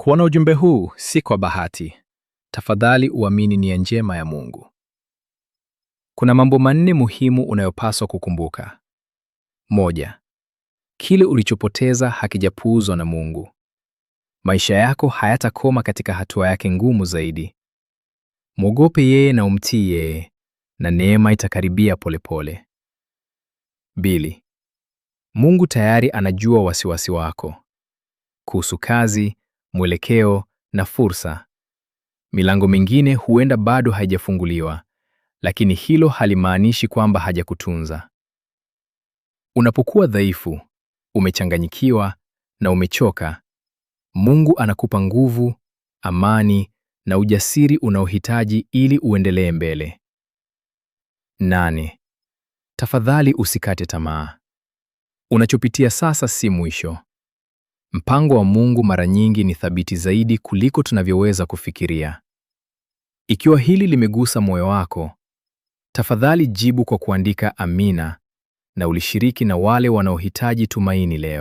Kuona ujumbe huu si kwa bahati. Tafadhali uamini nia njema ya Mungu. Kuna mambo manne muhimu unayopaswa kukumbuka. Moja, kile ulichopoteza hakijapuuzwa na Mungu. Maisha yako hayatakoma katika hatua yake ngumu zaidi. Mwogope yeye na umtii yeye, na neema itakaribia polepole. Bili, Mungu tayari anajua wasiwasi wako kuhusu kazi, mwelekeo na fursa. Milango mingine huenda bado haijafunguliwa, lakini hilo halimaanishi kwamba hajakutunza. Unapokuwa dhaifu, umechanganyikiwa na umechoka, Mungu anakupa nguvu, amani na ujasiri unaohitaji ili uendelee mbele. 8. Tafadhali usikate tamaa. Unachopitia sasa si mwisho. Mpango wa Mungu mara nyingi ni thabiti zaidi kuliko tunavyoweza kufikiria. Ikiwa hili limegusa moyo wako, tafadhali jibu kwa kuandika amina na ulishiriki na wale wanaohitaji tumaini leo.